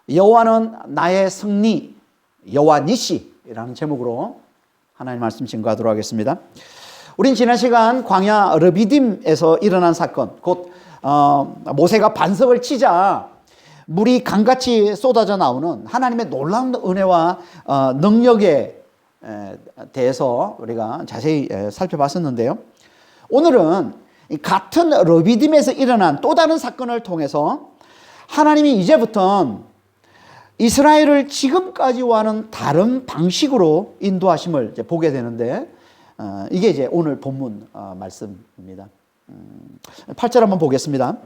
여호와는 나의 승리, 여호와 니시라는 제목으로 하나님 말씀 증거하도록 하겠습니다. 우린 지난 시간 광야 르비딤에서 일어난 사건, 곧 모세가 반석을 치자 물이 강같이 쏟아져 나오는 하나님의 놀라운 은혜와 능력에 대해서 우리가 자세히 살펴봤었는데요. 오늘은 같은 르비딤에서 일어난 또 다른 사건을 통해서 하나님이 이제부터 이스라엘을 지금까지와는 다른 방식으로 인도하심을 이제 보게 되는데, 이게 이제 오늘 본문 말씀입니다. 8절 한번 보겠습니다.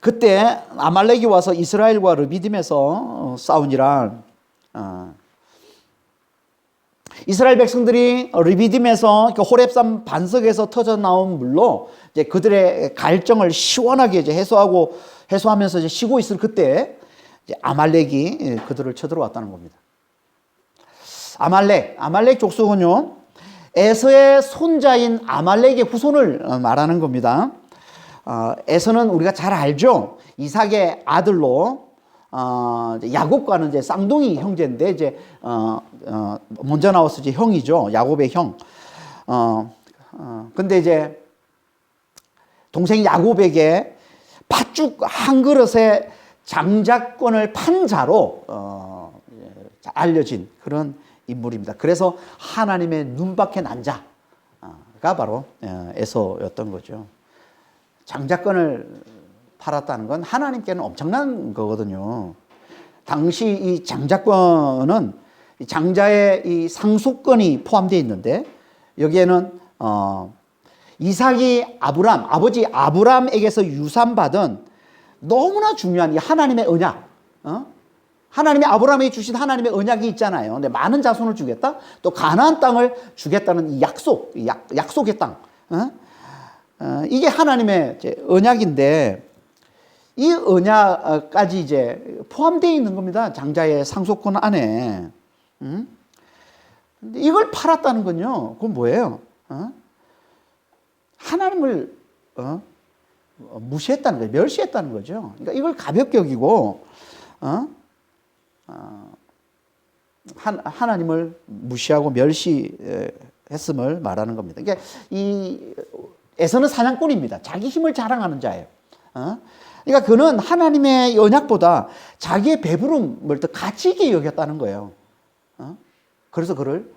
그때 아말렉이 와서 이스라엘과 르비딤에서 싸우니라. 이스라엘 백성들이 르비딤에서 호렙산 반석에서 터져 나온 물로 이제 그들의 갈증을 시원하게 이제 해소하면서 이제 쉬고 있을 그때 이제 아말렉이 그들을 쳐들어왔다는 겁니다. 아말렉 족속은요, 에서의 손자인 아말렉의 후손을 말하는 겁니다. 에서는 우리가 잘 알죠. 이삭의 아들로 야곱과는 이제 쌍둥이 형제인데 이제 먼저 나와서 이제 형이죠. 야곱의 형. 근데 이제 동생 야곱에게 팥죽 한 그릇에 장자권을 판 자로 알려진 그런 인물입니다. 그래서 하나님의 눈밖에 난 자가 바로 에서였던 거죠. 장자권을 팔았다는 건 하나님께는 엄청난 거거든요. 당시 이 장자권은 장자의 이 상속권이 포함되어 있는데, 여기에는 이삭이 아버지 아브람에게서 유산받은 너무나 중요한 이 하나님의 언약, 하나님이 아브라함에게 주신 하나님의 언약이 있잖아요. 근데 많은 자손을 주겠다, 또 가나안 땅을 주겠다는 이 약속의 땅, 이게 하나님의 이제 언약인데, 이 언약까지 이제 포함되어 있는 겁니다. 장자의 상속권 안에. 근데 이걸 팔았다는 건요, 그건 뭐예요? 하나님을 무시했다는 거예요. 멸시했다는 거죠. 그러니까 이걸 가볍게 여기고 하나님을 무시하고 멸시했음을 말하는 겁니다. 그러니까 이 에서는 사냥꾼입니다. 자기 힘을 자랑하는 자예요. 그러니까 그는 하나님의 언약보다 자기의 배부름을 더 가치 있게 여겼다는 거예요. 그래서 그를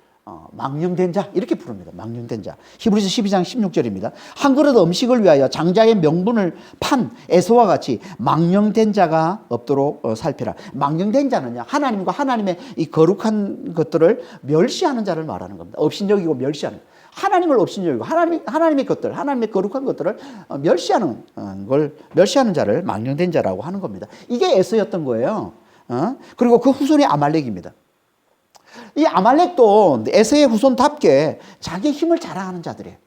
망령된 자 이렇게 부릅니다. 망령된 자. 히브리서 12장 16절입니다. 한 그릇 음식을 위하여 장자의 명분을 판 에서와 같이 망령된 자가 없도록 살피라. 망령된 자는요, 하나님과 하나님의 이 거룩한 것들을 멸시하는 자를 말하는 겁니다. 업신여기고 멸시하는, 하나님을 업신여기고 하나님의 것들, 하나님의 거룩한 것들을 멸시하는 자를 망령된 자라고 하는 겁니다. 이게 에서였던 거예요. 그리고 그 후손이 아말렉입니다. 이 아말렉도 에서의 후손답게 자기 힘을 자랑하는 자들이에요.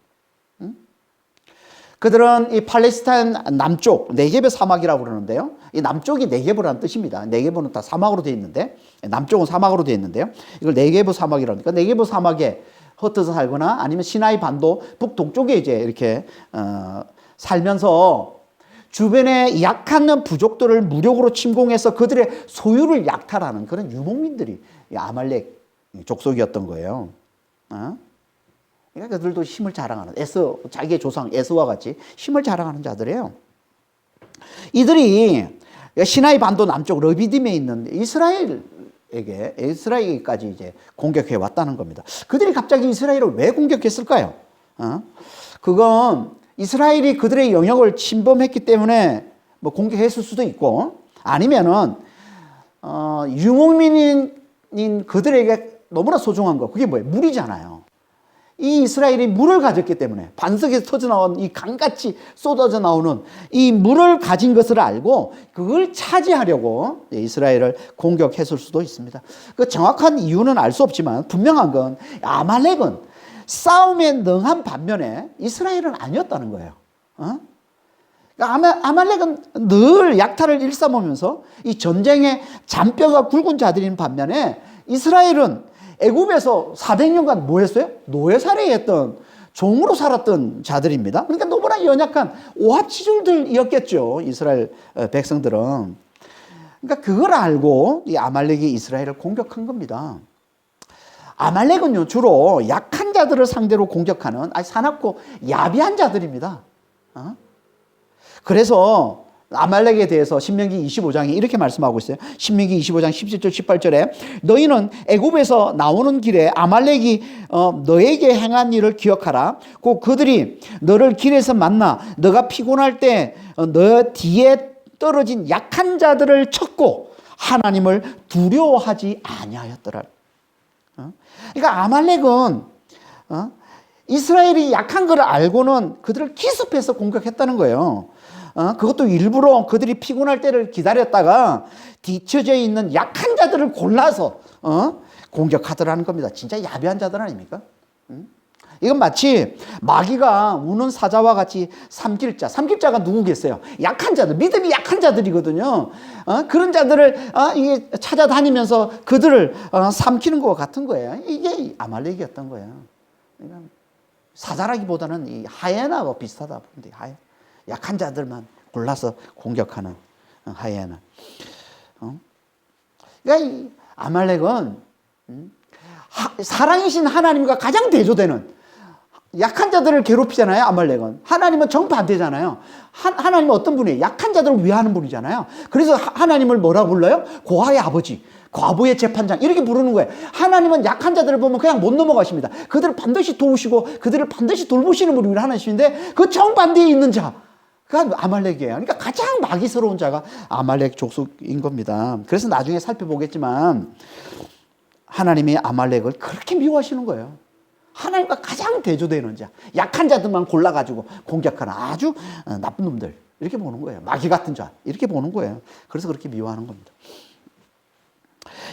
그들은 이 팔레스타인 남쪽 네게브 사막이라고 그러는데요. 이 남쪽이 네게브라는 뜻입니다. 네게브는 다 사막으로 되어 있는데, 남쪽은 사막으로 되어 있는데요. 이걸 네게브 사막이라고 하니까, 네게브 사막에 흩어져 살거나 아니면 시나이 반도 북동쪽에 이제 이렇게 살면서 주변의 약한 부족들을 무력으로 침공해서 그들의 소유를 약탈하는 그런 유목민들이 아말렉 족속이었던 거예요. 그러니까 그들도 힘을 자랑하는, 자기의 조상 에서와 같이 힘을 자랑하는 자들이에요. 이들이 시나이 반도 남쪽 르비딤에 있는 이스라엘에게까지 이제 공격해 왔다는 겁니다. 그들이 갑자기 이스라엘을 왜 공격했을까요? 그건 이스라엘이 그들의 영역을 침범했기 때문에 뭐 공격했을 수도 있고, 아니면은 유목민인 그들에게 너무나 소중한 거, 그게 뭐예요? 물이잖아요. 이 이스라엘이 물을 가졌기 때문에, 반석에서 터져 나온 이 강같이 쏟아져 나오는 이 물을 가진 것을 알고 그걸 차지하려고 이스라엘을 공격했을 수도 있습니다. 그 정확한 이유는 알 수 없지만 분명한 건 아말렉은 싸움에 능한 반면에 이스라엘은 아니었다는 거예요. 그러니까 아말렉은 늘 약탈을 일삼으면서 이 전쟁의 잔뼈가 굵은 자들인 반면에 이스라엘은 애굽에서 400년간 뭐 했어요? 노예살이했던, 종으로 살았던 자들입니다. 그러니까 너무나 연약한 오합지졸들이었겠죠, 이스라엘 백성들은. 그러니까 그걸 알고 이 아말렉이 이스라엘을 공격한 겁니다. 아말렉은요 주로 약한 자들을 상대로 공격하는 사납고 야비한 자들입니다. 그래서 아말렉에 대해서 신명기 25장에 이렇게 말씀하고 있어요. 신명기 25장 17절 18절에 너희는 애굽에서 나오는 길에 아말렉이 너에게 행한 일을 기억하라. 곧 그들이 너를 길에서 만나 너가 피곤할 때 너 뒤에 떨어진 약한 자들을 쳤고 하나님을 두려워하지 아니하였더라. 그러니까 아말렉은 이스라엘이 약한 걸 알고는 그들을 기습해서 공격했다는 거예요. 그것도 일부러 그들이 피곤할 때를 기다렸다가 뒤처져 있는 약한 자들을 골라서 공격하더라는 겁니다. 진짜 야비한 자들 아닙니까? 이건 마치 마귀가 우는 사자와 같이 삼킬자가 누구겠어요? 약한 자들, 믿음이 약한 자들이거든요. 그런 자들을 이게 찾아다니면서 그들을 삼키는 것과 같은 거예요. 이게 아말렉이었던 거예요. 그러니까 사자라기보다는 이 하이에나와 비슷하다. 약한 자들만 골라서 공격하는 하이에나. 그러니까 이 아말렉은 사랑이신 하나님과 가장 대조되는 약한 자들을 괴롭히잖아요. 아말렉은 하나님은 정반대잖아요. 하나님은 어떤 분이에요? 약한 자들을 위하는 분이잖아요. 그래서 하나님을 뭐라고 불러요? 고아의 아버지, 과부의 재판장 이렇게 부르는 거예요. 하나님은 약한 자들을 보면 그냥 못 넘어가십니다. 그들을 반드시 도우시고 그들을 반드시 돌보시는 분이 하나님이신데 그 정반대에 있는 자가 아말렉이에요. 그러니까 가장 마귀스러운 자가 아말렉 족속인 겁니다. 그래서 나중에 살펴보겠지만 하나님이 아말렉을 그렇게 미워하시는 거예요. 하나님과 가장 대조되는 자, 약한 자들만 골라가지고 공격하는 아주 나쁜 놈들 이렇게 보는 거예요. 마귀 같은 자 이렇게 보는 거예요. 그래서 그렇게 미워하는 겁니다.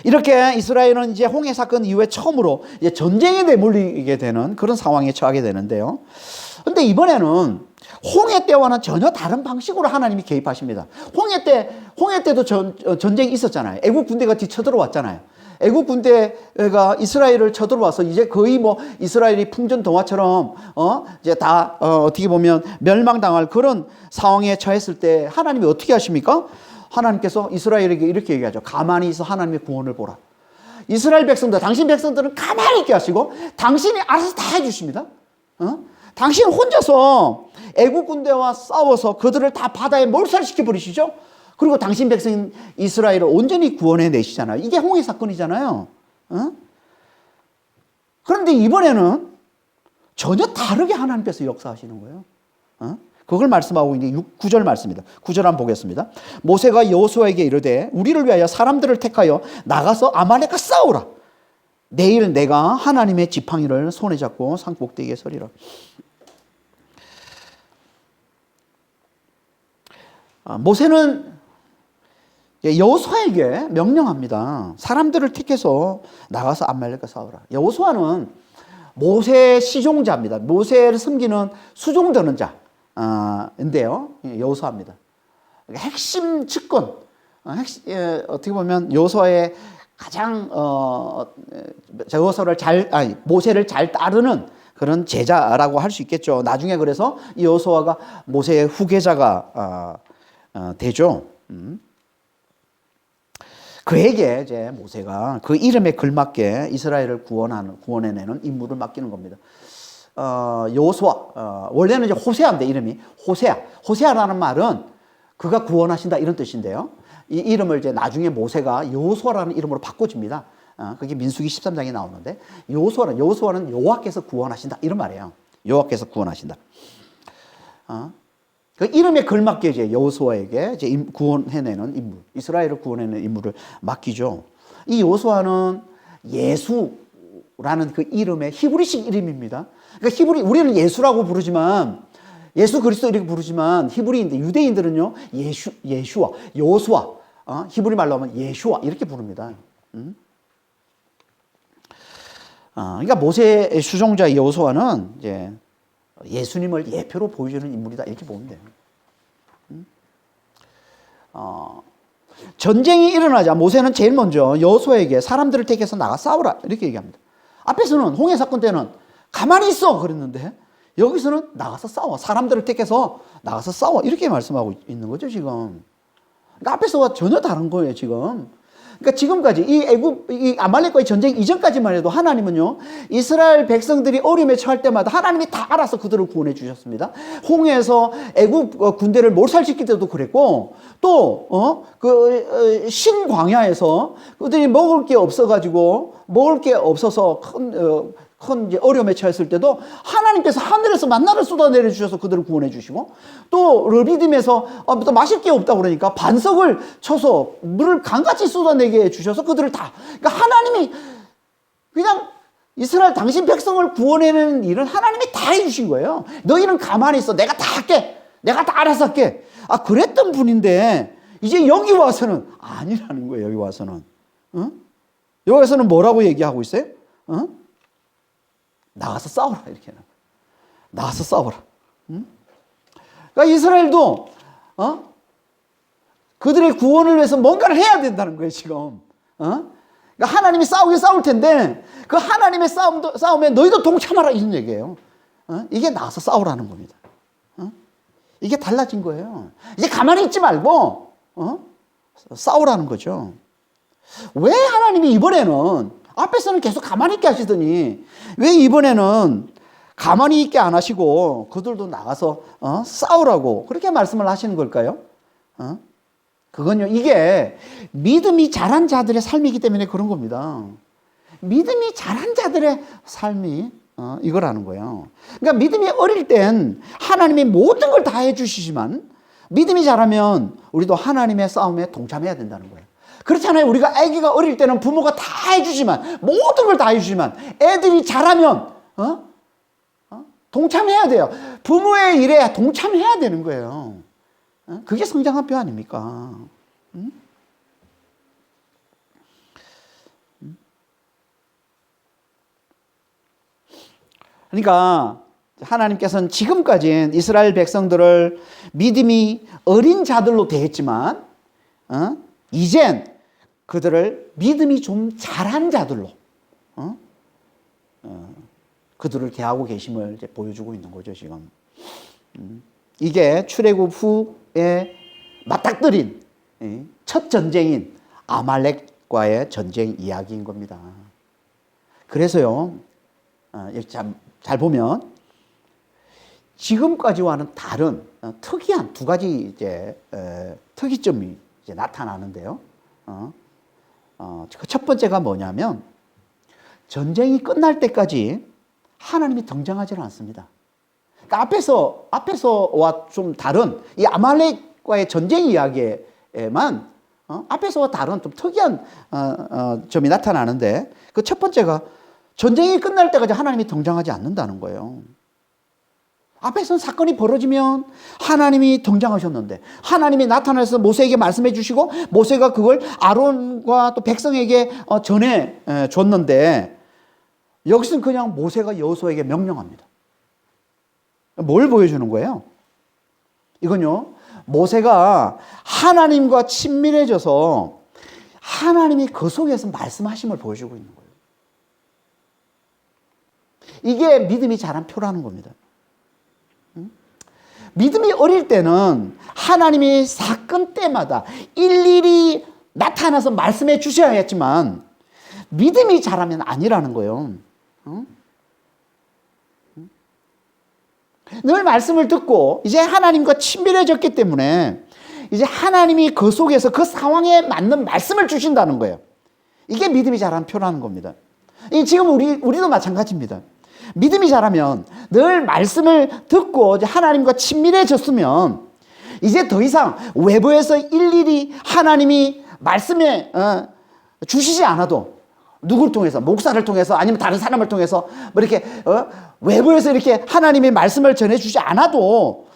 이렇게 이스라엘은 이제 홍해 사건 이후에 처음으로 이제 전쟁에 내몰리게 되는 그런 상황에 처하게 되는데요. 그런데 이번에는 홍해 때와는 전혀 다른 방식으로 하나님이 개입하십니다. 홍해 때도 전쟁이 있었잖아요. 애국 군대가 뒤쳐들어왔잖아요. 애국 군대가 이스라엘을 쳐들어와서 이제 거의 뭐 이스라엘이 풍전등화처럼 이제 다 어떻게 보면 멸망당할 그런 상황에 처했을 때 하나님이 어떻게 하십니까? 하나님께서 이스라엘에게 이렇게 얘기하죠. 가만히 있어 하나님의 구원을 보라. 이스라엘 백성들, 당신 백성들은 가만히 있게 하시고 당신이 알아서 다 해주십니다. 당신 혼자서 애국 군대와 싸워서 그들을 다 바다에 몰살시켜 버리시죠. 그리고 당신 백성인 이스라엘을 온전히 구원해 내시잖아요. 이게 홍해 사건이잖아요. 그런데 이번에는 전혀 다르게 하나님께서 역사하시는 거예요. 그걸 말씀하고 있는 9절 말씀입니다. 9절 한번 보겠습니다. 모세가 여호수아에게 이르되 우리를 위하여 사람들을 택하여 나가서 아말렉과 싸우라. 내일 내가 하나님의 지팡이를 손에 잡고 산 꼭대기에 서리라. 모세는 여호수아에게 명령합니다. 사람들을 택해서 나가서 아말렉과 싸우라. 여호수아는 모세의 시종자입니다. 모세를 섬기는 수종드는 자인데요. 여호수아입니다. 핵심 측근, 어떻게 보면 여호수아의 가장 모세를 잘 따르는 그런 제자라고 할 수 있겠죠. 나중에 그래서 여호수아가 모세의 후계자가 되죠. 그에게 이제 모세가 그 이름에 걸맞게 이스라엘을 구원해내는 임무를 맡기는 겁니다. 여호수아, 원래는 이제 호세아인데 이름이 호세아라는 말은 그가 구원하신다 이런 뜻인데요. 이 이름을 이제 나중에 모세가 여호수아라는 이름으로 바꿔줍니다. 그게 민수기 13장에 나오는데 여호수아는 여호와께서 구원하신다 이런 말이에요. 여호와께서 구원하신다. 그 이름에 걸맞게 이제 여호수아에게 이제 구원해내는 임무, 이스라엘을 구원해내는 임무를 맡기죠. 이 여호수아는 예수라는 그 이름의 히브리식 이름입니다. 그러니까 우리는 예수라고 부르지만 예수 그리스도 이렇게 부르지만 히브리인데 유대인들은요 예슈아, 여호수아, 히브리 말로 하면 예슈아 이렇게 부릅니다. 그러니까 모세의 수종자 여호수아는 이제 예수님을 예표로 보여주는 인물이다 이렇게 보면 돼요. 전쟁이 일어나자 모세는 제일 먼저 여호수아에게 사람들을 택해서 나가 싸우라 이렇게 얘기합니다. 앞에서는 홍해 사건 때는 가만히 있어 그랬는데 여기서는 나가서 싸워. 사람들을 택해서 나가서 싸워 이렇게 말씀하고 있는 거죠 지금. 그러니까 앞에서와 전혀 다른 거예요, 지금. 그러니까 지금까지 이 아말렉과의 전쟁 이전까지만 해도 하나님은요, 이스라엘 백성들이 어려움에 처할 때마다 하나님이 다 알아서 그들을 구원해 주셨습니다. 홍해에서 애굽 군대를 몰살시킬 때도 그랬고, 또, 신광야에서 그들이 먹을 게 없어서 큰 이제 어려움에 처했을 때도 하나님께서 하늘에서 만나를 쏟아내려 주셔서 그들을 구원해 주시고, 또 르비딤에서 또 마실 게 없다 그러니까 반석을 쳐서 물을 강같이 쏟아내게 해 주셔서 그들을 다, 그러니까 하나님이 그냥 이스라엘 당신 백성을 구원해내는 일은 하나님이 다 해주신 거예요. 너희는 가만히 있어. 내가 다 할게. 내가 다 알아서 할게. 그랬던 분인데 이제 여기 와서는 아니라는 거예요. 여기 와서는. 여기 와서는 뭐라고 얘기하고 있어요? 나가서 싸워라, 이렇게. 나가서 싸워라. 그러니까 이스라엘도, 그들의 구원을 위해서 뭔가를 해야 된다는 거예요, 지금. 그러니까 하나님이 싸우긴 싸울 텐데, 그 하나님의 싸움에 너희도 동참하라, 이런 얘기예요. 이게 나가서 싸우라는 겁니다. 이게 달라진 거예요. 이제 가만히 있지 말고, 싸우라는 거죠. 왜 하나님이 이번에는 앞에서는 계속 가만히 있게 하시더니 왜 이번에는 가만히 있게 안 하시고 그들도 나가서 싸우라고 그렇게 말씀을 하시는 걸까요? 그건요, 이게 믿음이 자란 자들의 삶이기 때문에 그런 겁니다. 믿음이 자란 자들의 삶이 이거라는 거예요. 그러니까 믿음이 어릴 땐 하나님이 모든 걸 다 해주시지만 믿음이 자라면 우리도 하나님의 싸움에 동참해야 된다는 거예요. 그렇잖아요. 우리가 아기가 어릴 때는 부모가 다 해주지만, 모든 걸 다 해주지만, 애들이 자라면, 동참해야 돼요. 부모의 일에 동참해야 되는 거예요. 그게 성장한 표 아닙니까? 그러니까, 하나님께서는 지금까지는 이스라엘 백성들을 믿음이 어린 자들로 대했지만, 이젠 그들을 믿음이 좀 자란 자들로 그들을 대하고 계심을 이제 보여주고 있는 거죠, 지금. 이게 출애굽 후에 맞닥뜨린 첫 전쟁인 아말렉과의 전쟁 이야기인 겁니다. 그래서요, 잘 보면 지금까지와는 다른 특이한 두 가지 이제 특이점이 이제 나타나는데요. 그 첫 번째가 뭐냐면 전쟁이 끝날 때까지 하나님이 등장하지는 않습니다. 그러니까 앞에서와 좀 다른 이 아말렉과의 전쟁 이야기에만 앞에서와 다른 좀 특이한 점이 나타나는데, 그 첫 번째가 전쟁이 끝날 때까지 하나님이 등장하지 않는다는 거예요. 앞에서는 사건이 벌어지면 하나님이 등장하셨는데, 하나님이 나타나서 모세에게 말씀해 주시고 모세가 그걸 아론과 또 백성에게 전해 줬는데, 여기서는 그냥 모세가 여호수아에게 명령합니다. 뭘 보여주는 거예요? 이건요, 모세가 하나님과 친밀해져서 하나님이 그 속에서 말씀하심을 보여주고 있는 거예요. 이게 믿음이 자란 표라는 겁니다. 믿음이 어릴 때는 하나님이 사건 때마다 일일이 나타나서 말씀해 주셔야 했지만, 믿음이 자라면 아니라는 거예요. 늘 말씀을 듣고 이제 하나님과 친밀해졌기 때문에 이제 하나님이 그 속에서 그 상황에 맞는 말씀을 주신다는 거예요. 이게 믿음이 자란 표라는 겁니다. 지금 우리도 마찬가지입니다. 믿음이 자라면 늘 말씀을 듣고 이제 하나님과 친밀해졌으면 이제 더 이상 외부에서 일일이 하나님이 말씀에 주시지 않아도, 누구를 통해서, 목사를 통해서 아니면 다른 사람을 통해서 뭐 이렇게 외부에서 이렇게 하나님의 말씀을 전해주지 않아도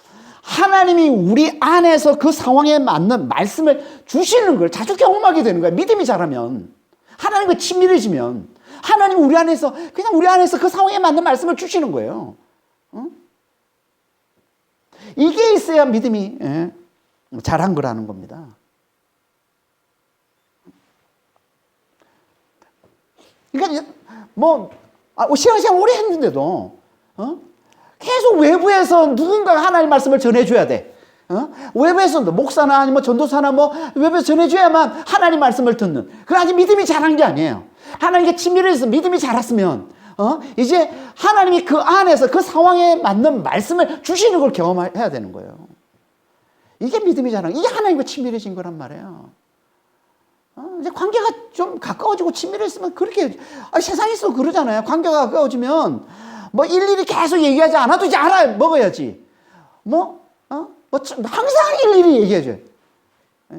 하나님이 우리 안에서 그 상황에 맞는 말씀을 주시는 걸 자주 경험하게 되는 거예요. 믿음이 자라면, 하나님과 친밀해지면 하나님 우리 안에서 그 상황에 맞는 말씀을 주시는 거예요. 이게 있어야 믿음이 자란 거라는 겁니다. 그러니까 신앙생활 오래 했는데도 계속 외부에서 누군가가 하나님 말씀을 전해줘야 돼. 외부에서 목사나 아니면 전도사나 뭐 외부에서 전해줘야만 하나님 말씀을 듣는. 그건 아직 믿음이 자란 게 아니에요. 하나님께 친밀해서 믿음이 자랐으면 이제 하나님이 그 안에서 그 상황에 맞는 말씀을 주시는 걸 경험해야 되는 거예요. 이게 믿음이 자란, 이게 하나님과 친밀해진 거란 말이에요. 이제 관계가 좀 가까워지고 친밀했으면 그렇게, 세상에서 그러잖아요. 관계가 가까워지면 뭐 일일이 계속 얘기하지 않아도 이제 알아 먹어야지. 항상 일일이 얘기해줘요.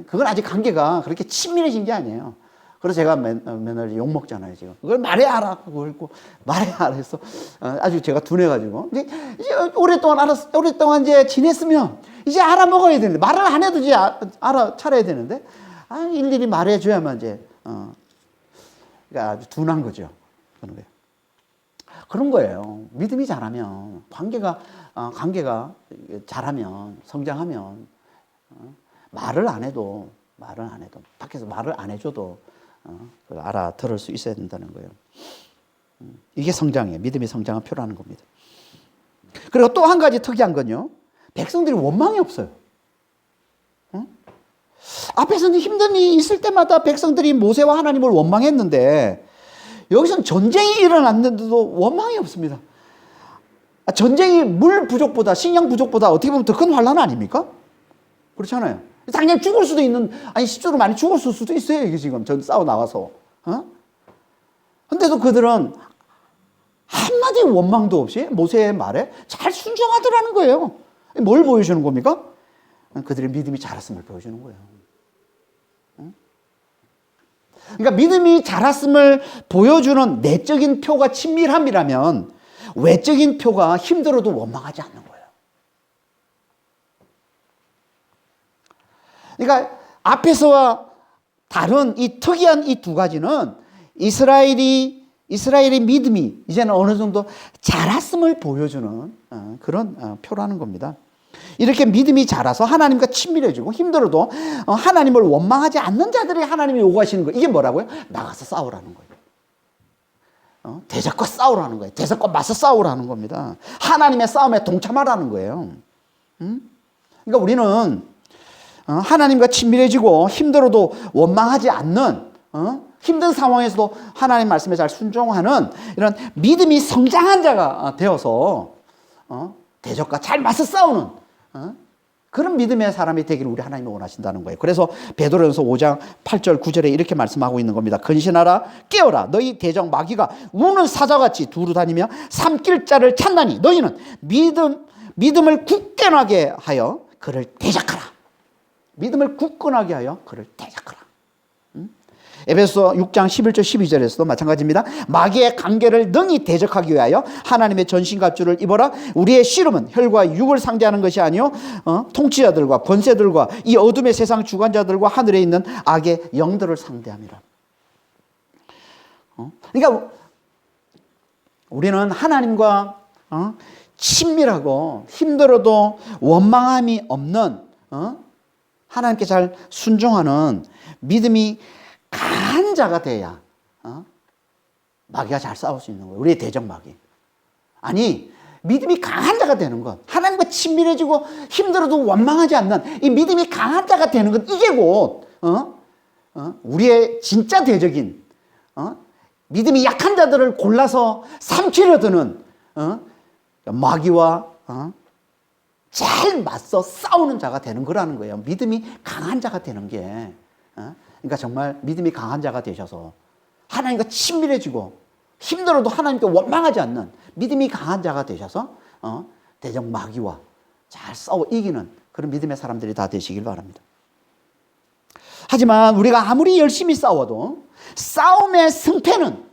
그건 아직 관계가 그렇게 친밀해진 게 아니에요. 그래서 제가 맨날 욕 먹잖아요, 지금. 그걸 말해야 알아. 그거 말해야 알아 해서 아주 제가 둔해가지고. 이제 오랫동안 이제 지냈으면 이제 알아먹어야 되는데, 말을 안 해도 이제 알아차려야 되는데, 일일이 말해줘야만 이제, 그러니까 아주 둔한 거죠. 그런 거예요. 믿음이 자라면, 관계가 자라면, 성장하면, 말을 안 해도, 밖에서 말을 안 해줘도, 알아들을 수 있어야 된다는 거예요. 이게 성장이에요. 믿음이 성장한 표라는 겁니다. 그리고 또 한 가지 특이한 건요. 백성들이 원망이 없어요. 앞에서는 힘든 일이 있을 때마다 백성들이 모세와 하나님을 원망했는데 여기서는 전쟁이 일어났는데도 원망이 없습니다. 전쟁이 물 부족보다, 식량 부족보다 어떻게 보면 더 큰 환난 아닙니까? 그렇잖아요. 당연히 죽을 수도 있는, 실제로 많이 죽었을 수도 있어요, 이게 지금. 전 싸워 나가서. 근데도 그들은 한마디 원망도 없이 모세의 말에 잘 순종하더라는 거예요. 뭘 보여주는 겁니까? 그들의 믿음이 자랐음을 보여주는 거예요. 그러니까 믿음이 자랐음을 보여주는 내적인 표가 친밀함이라면 외적인 표가 힘들어도 원망하지 않는 거예요. 그러니까 앞에서와 다른 이 특이한 이 두 가지는 이스라엘의 믿음이 이제는 어느 정도 자랐음을 보여주는 그런 표라는 겁니다. 이렇게 믿음이 자라서 하나님과 친밀해지고 힘들어도 하나님을 원망하지 않는 자들이 하나님이 요구하시는 거예요. 이게 뭐라고요? 나가서 싸우라는 거예요. 대적과 싸우라는 거예요. 대적과 맞서 싸우라는 겁니다. 하나님의 싸움에 동참하라는 거예요. 그러니까 우리는 하나님과 친밀해지고 힘들어도 원망하지 않는, 힘든 상황에서도 하나님 말씀에 잘 순종하는 이런 믿음이 성장한 자가 되어서 대적과 잘 맞서 싸우는 그런 믿음의 사람이 되기를 우리 하나님이 원하신다는 거예요. 그래서 베드로전서 5장 8절 9절에 이렇게 말씀하고 있는 겁니다. 근신하라, 깨어라. 너희 대적 마귀가 우는 사자같이 두루 다니며 삼킬 자를 찾나니 너희는 믿음을 굳건하게 하여 그를 대적하라. 믿음을 굳건하게 하여 그를 대적하라. 에베소 6장 11절 12절에서도 마찬가지입니다. 마귀의 관계를 능히 대적하기 위하여 하나님의 전신갑주를 입어라. 우리의 씨름은 혈과 육을 상대하는 것이 아니요 통치자들과 권세들과 이 어둠의 세상 주관자들과 하늘에 있는 악의 영들을 상대함이라. 그러니까 우리는 하나님과 친밀하고 힘들어도 원망함이 없는 하나님께 잘 순종하는 믿음이 강한 자가 돼야 마귀가 잘 싸울 수 있는 거예요. 우리의 대적 마귀. 아니, 믿음이 강한 자가 되는 것, 하나님과 친밀해지고 힘들어도 원망하지 않는 이 믿음이 강한 자가 되는 것, 이게 곧 우리의 진짜 대적인 믿음이 약한 자들을 골라서 삼키려 드는 마귀와 잘 맞서 싸우는 자가 되는 거라는 거예요. 믿음이 강한 자가 되는 게. 그러니까 정말 믿음이 강한 자가 되셔서 하나님과 친밀해지고 힘들어도 하나님께 원망하지 않는 믿음이 강한 자가 되셔서 대적 마귀와 잘 싸워 이기는 그런 믿음의 사람들이 다 되시길 바랍니다. 하지만 우리가 아무리 열심히 싸워도 싸움의 승패는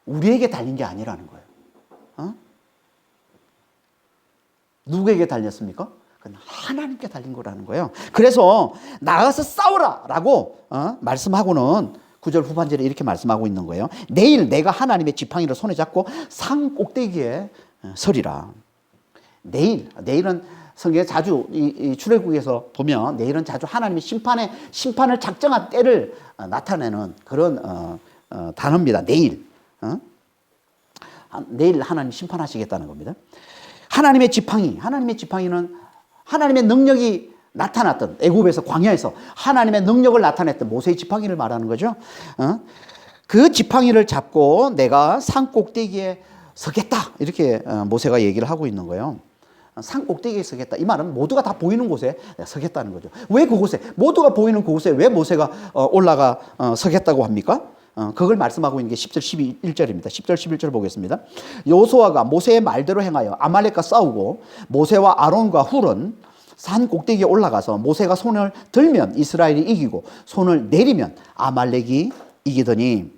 우리에게 달린 게 아니라는 거예요. 누구에게 달렸습니까? 하나님께 달린 거라는 거예요. 그래서 나가서 싸우라 라고 말씀하고는 9절 후반절에 이렇게 말씀하고 있는 거예요. 내일 내가 하나님의 지팡이를 손에 잡고 산 꼭대기에 서리라. 내일은 성경에 자주 이 출애굽에서 보면 내일은 자주 하나님의 심판을 작정한 때를 나타내는 그런 단어입니다. 내일. 내일 하나님 심판하시겠다는 겁니다. 하나님의 지팡이는 하나님의 능력이 나타났던 애굽에서 광야에서 하나님의 능력을 나타냈던 모세의 지팡이를 말하는 거죠. 그 지팡이를 잡고 내가 산 꼭대기에 서겠다 이렇게 모세가 얘기를 하고 있는 거예요. 산 꼭대기에 서겠다. 이 말은 모두가 다 보이는 곳에 서겠다는 거죠. 왜 그곳에 모두가 보이는 그곳에 왜 모세가 올라가 서겠다고 합니까? 그걸 말씀하고 있는 게 10절 11절입니다. 10절 11절 보겠습니다. 여호수아가 모세의 말대로 행하여 아말렉과 싸우고 모세와 아론과 훌은 산 꼭대기에 올라가서 모세가 손을 들면 이스라엘이 이기고 손을 내리면 아말렉이 이기더니,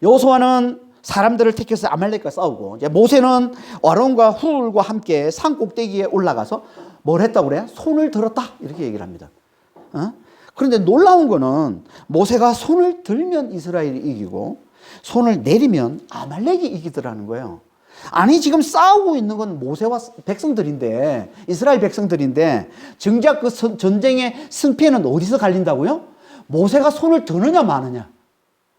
여호수아는 사람들을 택해서 아말렉과 싸우고 이제 모세는 아론과 훌과 함께 산 꼭대기에 올라가서 뭘 했다고 그래요? 손을 들었다 이렇게 얘기를 합니다. 그런데 놀라운 거는 모세가 손을 들면 이스라엘이 이기고 손을 내리면 아말렉이 이기더라는 거예요. 아니 지금 싸우고 있는 건 모세와 백성들인데, 이스라엘 백성들인데 정작 그 전쟁의 승패는 어디서 갈린다고요? 모세가 손을 드느냐 마느냐,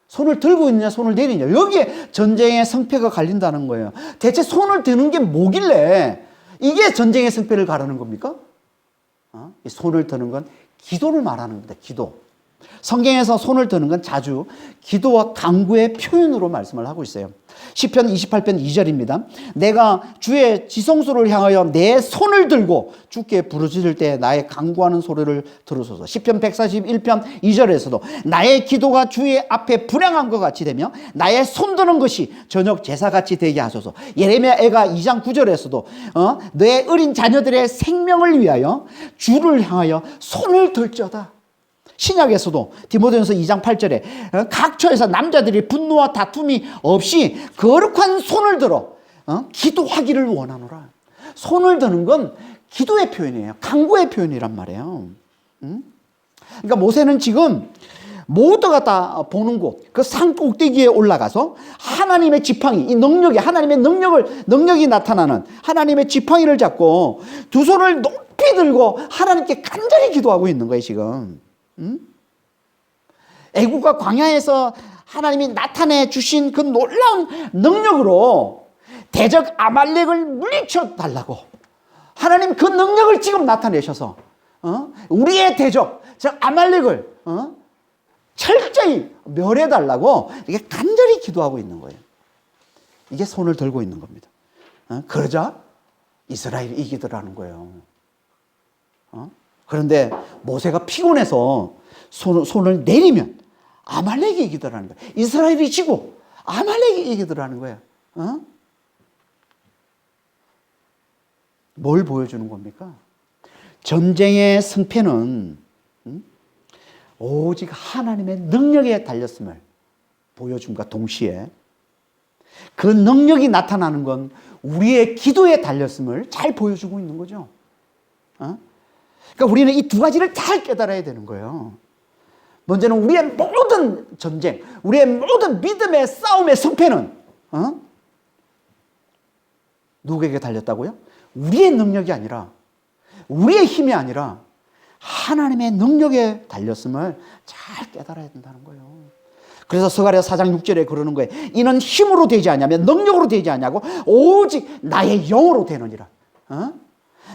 손을 들고 있느냐 손을 내리느냐, 여기에 전쟁의 승패가 갈린다는 거예요. 대체 손을 드는 게 뭐길래 이게 전쟁의 승패를 가르는 겁니까? 이 손을 드는 건 기도를 말하는 겁니다. 기도. 성경에서 손을 드는 건 자주 기도와 간구의 표현으로 말씀을 하고 있어요. 시편 28편 2절입니다. 내가 주의 지성소를 향하여 내 손을 들고 주께 부르짖을 때 나의 간구하는 소리를 들으소서. 시편 141편 2절에서도 나의 기도가 주의 앞에 불향한 것 같이 되며 나의 손 드는 것이 저녁 제사같이 되게 하소서. 예레미야 애가 2장 9절에서도 내 어린 자녀들의 생명을 위하여 주를 향하여 손을 들자다. 신약에서도 디모데전서 2장 8절에 각처에서 남자들이 분노와 다툼이 없이 거룩한 손을 들어 기도하기를 원하노라. 손을 드는 건 기도의 표현이에요. 간구의 표현이란 말이에요. 그러니까 모세는 지금 모두가 다 보는 곳, 그 산 꼭대기에 올라가서 하나님의 지팡이, 이 능력이, 하나님의 능력이 나타나는 하나님의 지팡이를 잡고 두 손을 높이 들고 하나님께 간절히 기도하고 있는 거예요, 지금. 애국과 광야에서 하나님이 나타내 주신 그 놀라운 능력으로 대적 아말렉을 물리쳐 달라고 하나님 그 능력을 지금 나타내셔서 우리의 대적 즉 아말렉을 철저히 멸해 달라고 이게 간절히 기도하고 있는 거예요. 이게 손을 들고 있는 겁니다. 그러자 이스라엘이 이기더라는 거예요. 그런데 모세가 피곤해서 손을 내리면 아말렉이 이기더라는 거예요. 이스라엘이 지고 아말렉이 이기더라는 거예요. 뭘 보여주는 겁니까? 전쟁의 승패는 오직 하나님의 능력에 달렸음을 보여줌과 동시에 그 능력이 나타나는 건 우리의 기도에 달렸음을 잘 보여주고 있는 거죠. 그러니까 우리는 이 두 가지를 잘 깨달아야 되는 거예요. 먼저는 우리의 모든 전쟁, 우리의 모든 믿음의 싸움의 승패는 누구에게 달렸다고요? 우리의 능력이 아니라, 우리의 힘이 아니라 하나님의 능력에 달렸음을 잘 깨달아야 된다는 거예요. 그래서 스가랴 4장 6절에 그러는 거예요. 이는 힘으로 되지 않냐면 능력으로 되지 않냐고 오직 나의 영으로 되느니라.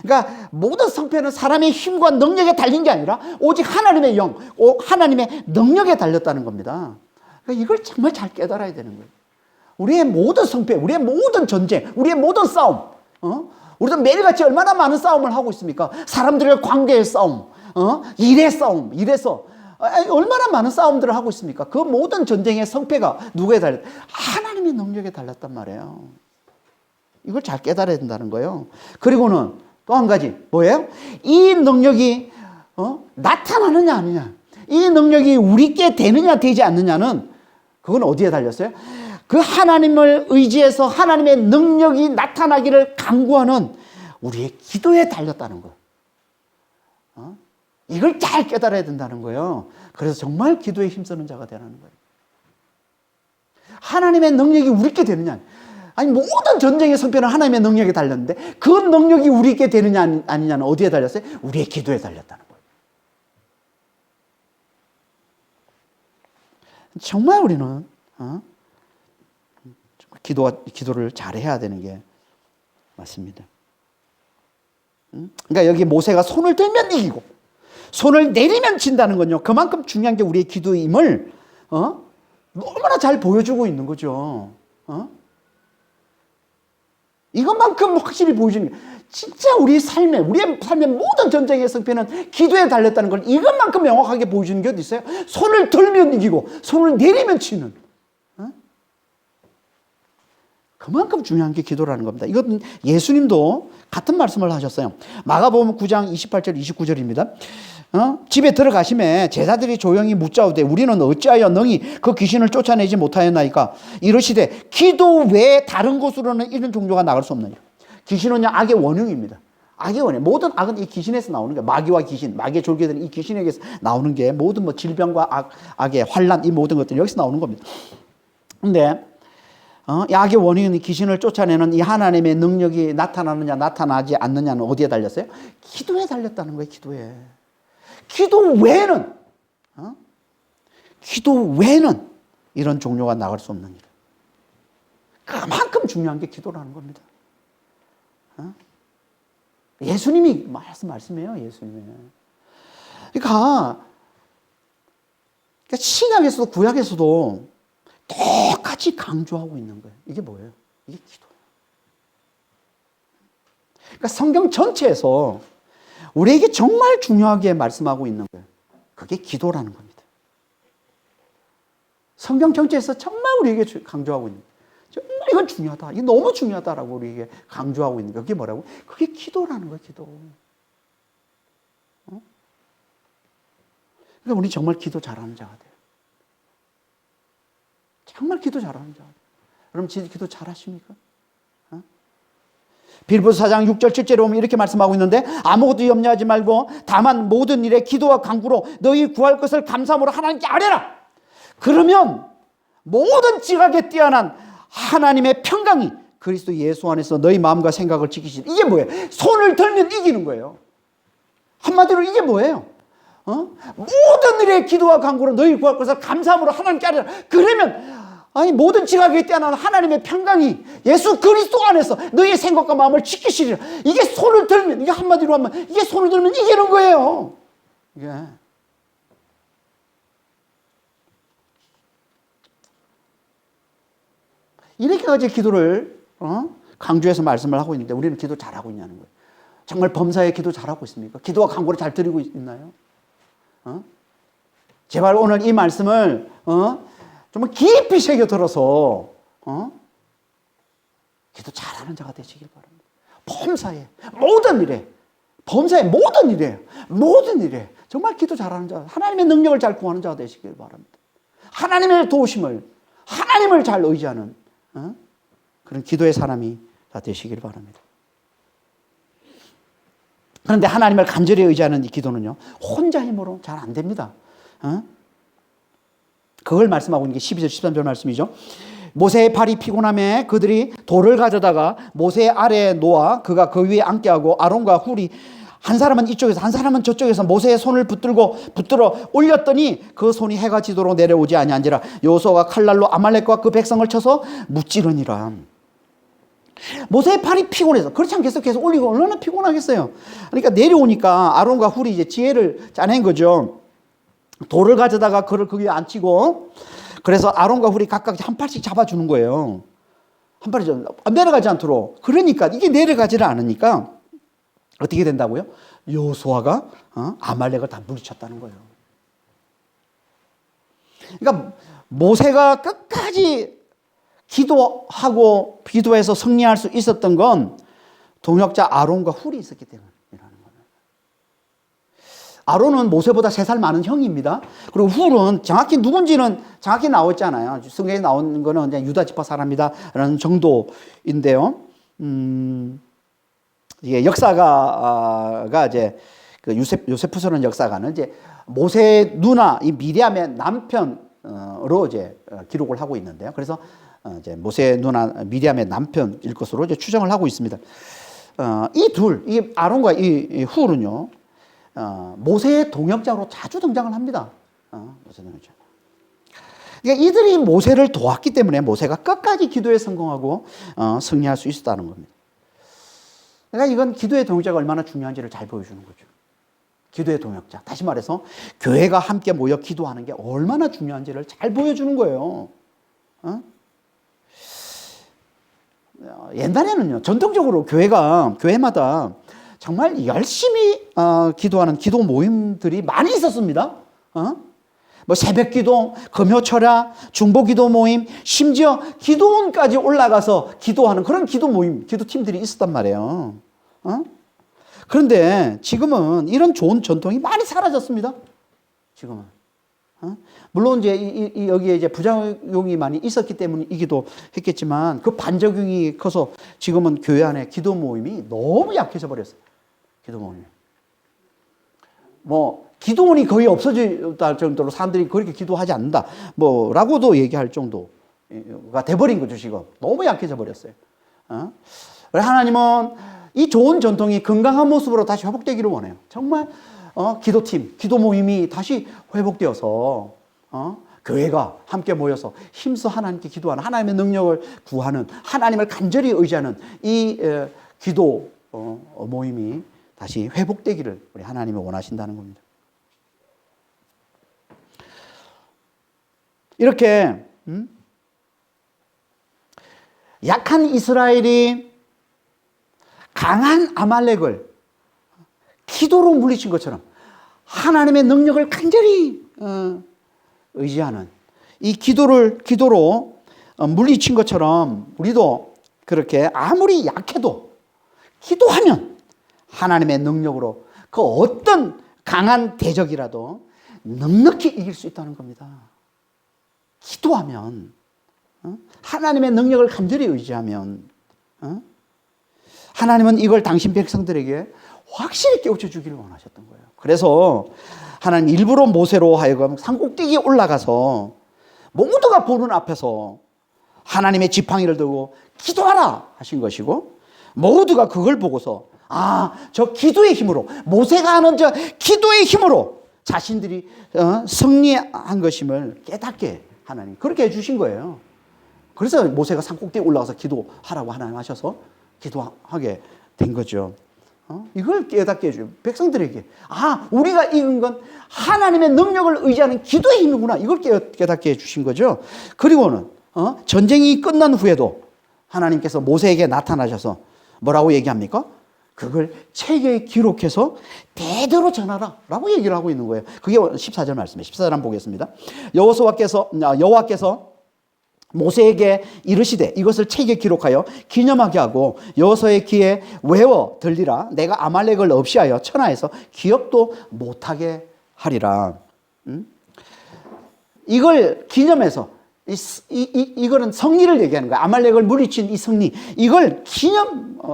그러니까 모든 승패는 사람의 힘과 능력에 달린 게 아니라 오직 하나님의 영, 하나님의 능력에 달렸다는 겁니다. 그러니까 이걸 정말 잘 깨달아야 되는 거예요. 우리의 모든 승패, 우리의 모든 전쟁, 우리의 모든 싸움, 우리도 매일같이 얼마나 많은 싸움을 하고 있습니까? 사람들의 관계의 싸움, 일의 싸움, 일에서 얼마나 많은 싸움들을 하고 있습니까? 그 모든 전쟁의 승패가 누구에 달렸? 하나님의 능력에 달렸단 말이에요. 이걸 잘 깨달아야 된다는 거예요. 그리고는 또 한 가지 뭐예요? 이 능력이 나타나느냐 아니냐, 이 능력이 우리께 되느냐 되지 않느냐는 그건 어디에 달렸어요? 그 하나님을 의지해서 하나님의 능력이 나타나기를 간구하는 우리의 기도에 달렸다는 거예요. 이걸 잘 깨달아야 된다는 거예요. 그래서 정말 기도에 힘쓰는 자가 되라는 거예요. 하나님의 능력이 우리께 되느냐, 아니 모든 전쟁의 승패는 하나님의 능력에 달렸는데 그 능력이 우리께 되느냐 아니냐는 어디에 달렸어요? 우리의 기도에 달렸다는 거예요. 정말 우리는 기도를 잘해야 되는 게 맞습니다. 그러니까 여기 모세가 손을 들면 이기고 손을 내리면 진다는 건요. 그만큼 중요한 게 우리의 기도임을 너무나 잘 보여주고 있는 거죠. 이것만큼 확실히 보여주는 게 진짜 우리의 삶의 모든 전쟁의 승패는 기도에 달렸다는 걸 이것만큼 명확하게 보여주는 게 어디 있어요? 손을 들면 이기고 손을 내리면 치는. 그만큼 중요한 게 기도라는 겁니다. 이건 예수님도 같은 말씀을 하셨어요. 마가복음 9장 28절 29절입니다. 집에 들어가심에 제자들이 조용히 묻자오되 우리는 어찌하여 능히 그 귀신을 쫓아내지 못하였나이까 이르시되 기도 외에 다른 곳으로는 이런 종교가 나갈 수 없느냐. 귀신은요 악의 원흉입니다. 악의 원흉. 모든 악은 이 귀신에서 나오는 거예요. 마귀와 귀신, 마귀의 졸개들은 이 귀신에게서 나오는 게 모든 질병과 악의 환란 이 모든 것들이 여기서 나오는 겁니다. 근데 악의 원인은 귀신을 쫓아내는 이 하나님의 능력이 나타나느냐 나타나지 않느냐는 어디에 달렸어요? 기도에 달렸다는 거예요. 기도 외에는 이런 종료가 나갈 수 없는 일. 그만큼 중요한 게 기도라는 겁니다. 예수님이 말씀이에요. 예수님이. 그러니까 신약에서도 구약에서도 똑같이 강조하고 있는 거예요. 이게 뭐예요? 이게 기도예요. 그러니까 성경 전체에서 우리에게 정말 중요하게 말씀하고 있는 거예요. 그게 기도라는 겁니다. 성경 전체에서 정말 우리에게 강조하고 있는 거예요. 정말 이건 중요하다. 이거 너무 중요하다라고 우리에게 강조하고 있는 거예요. 그게 뭐라고? 그게 기도라는 거예요. 기도. 그러니까 우리 정말 기도 잘하는 자가 돼요. 정말 기도 잘하는 자. 여러분 기도 잘하십니까? 빌보서 4장 6절 7절에 보면 이렇게 말씀하고 있는데 아무것도 염려하지 말고 다만 모든 일에 기도와 간구로 너희 구할 것을 감사함으로 하나님께 아뢰라. 그러면 모든 지각에 뛰어난 하나님의 평강이 그리스도 예수 안에서 너희 마음과 생각을 지키시는. 이게 뭐예요? 손을 들면 이기는 거예요. 한마디로 이게 뭐예요? 모든 일에 기도와 간구로 너희 구할 것을 감사함으로 하나님께 아뢰라. 그러면 모든 지각에 뛰어난 하나님의 평강이 예수 그리스도 안에서 너희의 생각과 마음을 지키시리라. 이게 손을 들면, 이게 한마디로 하면 이게 손을 들면 이기는 거예요. 이게. 이렇게까지 기도를 강조해서 말씀을 하고 있는데 우리는 기도 잘하고 있냐는 거예요. 정말 범사에 기도 잘하고 있습니까? 기도와 간구를 잘 드리고 있나요? 제발 오늘 이 말씀을 정말 깊이 새겨들어서 기도 잘하는 자가 되시길 바랍니다. 범사의 모든 일에 정말 기도 잘하는 자, 하나님의 능력을 잘 구하는 자가 되시길 바랍니다. 하나님의 도우심을, 하나님을 잘 의지하는 그런 기도의 사람이 다 되시길 바랍니다. 그런데 하나님을 간절히 의지하는 이 기도는요, 혼자 힘으로 잘 안 됩니다. 그걸 말씀하고 있는 게 12절 13절 말씀이죠. 모세의 발이 피곤함에 그들이 돌을 가져다가 모세 아래에 놓아 그가 그 위에 앉게 하고 아론과 훌이 한 사람은 이쪽에서 한 사람은 저쪽에서 모세의 손을 붙들어 올렸더니 그 손이 해가 지도록 내려오지 아니한지라. 여호수아가 칼날로 아말렉과 그 백성을 쳐서 무찌르니라. 모세의 발이 피곤해서 그렇지 않겠어요? 계속 올리고 얼마나 피곤하겠어요. 그러니까 내려오니까 아론과 훌이 이제 지혜를 짜낸 거죠. 돌을 가져다가 그를 거기에 앉히고, 그래서 아론과 훌이 각각 한 팔씩 잡아주는 거예요. 한 팔이 내려가지 않도록. 그러니까 이게 내려가지를 않으니까 어떻게 된다고요? 여호수아가 아말렉을 다 물리쳤다는 거예요. 그러니까 모세가 끝까지 기도해서 승리할 수 있었던 건 동역자 아론과 훌이 있었기 때문이라는 거예요. 아론은 모세보다 3살 많은 형입니다. 그리고 훌은 정확히 누군지는 정확히 나와 있잖아요. 성경에 나온 거는 그냥 유다 지파 사람이다라는 정도인데요. 이게 역사가 이제 그 요세푸스라는 역사가는 이제 모세의 누나 이 미리암의 남편으로 이제 기록을 하고 있는데요. 그래서 이제 모세의 누나 미리암의 남편일 것으로 이제 추정을 하고 있습니다. 이 아론과 이 훌은요, 모세의 동역자로 자주 등장을 합니다. 그러니까 이들이 모세를 도왔기 때문에 모세가 끝까지 기도에 성공하고 승리할 수 있었다는 겁니다. 그러니까 이건 기도의 동역자가 얼마나 중요한지를 잘 보여주는 거죠. 기도의 동역자. 다시 말해서 교회가 함께 모여 기도하는 게 얼마나 중요한지를 잘 보여주는 거예요. 옛날에는요, 전통적으로 교회마다 정말 열심히 기도하는 기도 모임들이 많이 있었습니다. 뭐 새벽 기도, 금요 철야, 중보 기도 모임, 심지어 기도원까지 올라가서 기도하는 그런 기도 모임, 기도팀들이 있었단 말이에요. 그런데 지금은 이런 좋은 전통이 많이 사라졌습니다. 지금은. 물론 이제 여기에 이제 부작용이 많이 있었기 때문이기도 했겠지만 그 반작용이 커서 지금은 교회 안에 기도 모임이 너무 약해져 버렸어요. 기도 모임이. 뭐 기도원이 거의 없어질 정도로 사람들이 그렇게 기도하지 않는다. 뭐라고도 얘기할 정도가 돼버린 거죠, 지금. 너무 약해져 버렸어요. 하나님은 이 좋은 전통이 건강한 모습으로 다시 회복되기를 원해요. 정말 기도팀, 기도 모임이 다시 회복되어서 교회가 함께 모여서 힘써 하나님께 기도하는 하나님의 능력을 구하는 하나님을 간절히 의지하는 이 기도 모임이 다시 회복되기를 우리 하나님이 원하신다는 겁니다. 이렇게 약한 이스라엘이 강한 아말렉을 기도로 물리친 것처럼 하나님의 능력을 간절히 의지하는 이 기도로 물리친 것처럼 우리도 그렇게 아무리 약해도 기도하면 하나님의 능력으로 그 어떤 강한 대적이라도 넉넉히 이길 수 있다는 겁니다. 기도하면 하나님의 능력을 간절히 의지하면 하나님은 이걸 당신 백성들에게 확실히 깨우쳐 주기를 원하셨던 거예요. 그래서 하나님 일부러 모세로 하여금 산꼭대기에 올라가서 모두가 보는 앞에서 하나님의 지팡이를 들고 기도하라 하신 것이고 모두가 그걸 보고서 저 기도의 힘으로 모세가 하는 저 기도의 힘으로 자신들이 승리한 것임을 깨닫게 하나님 그렇게 해주신 거예요. 그래서 모세가 산꼭대기에 올라가서 기도하라고 하나님 하셔서 기도하게 된 거죠. 이걸 깨닫게 해줘요. 백성들에게. 우리가 이긴 건 하나님의 능력을 의지하는 기도의 힘이구나. 이걸 깨닫게 해주신 거죠. 그리고는, 전쟁이 끝난 후에도 하나님께서 모세에게 나타나셔서 뭐라고 얘기합니까? 그걸 책에 기록해서 대대로 전하라. 라고 얘기를 하고 있는 거예요. 그게 14절 말씀이에요. 14절 한번 보겠습니다. 여호와께서 모세에게 이르시되 이것을 책에 기록하여 기념하게 하고 여호수아의 귀에 외워 들리라. 내가 아말렉을 없이하여 천하에서 기억도 못하게 하리라. 이걸 기념해서 이거는 승리를 얘기하는 거야. 아말렉을 물리친 이 승리. 이걸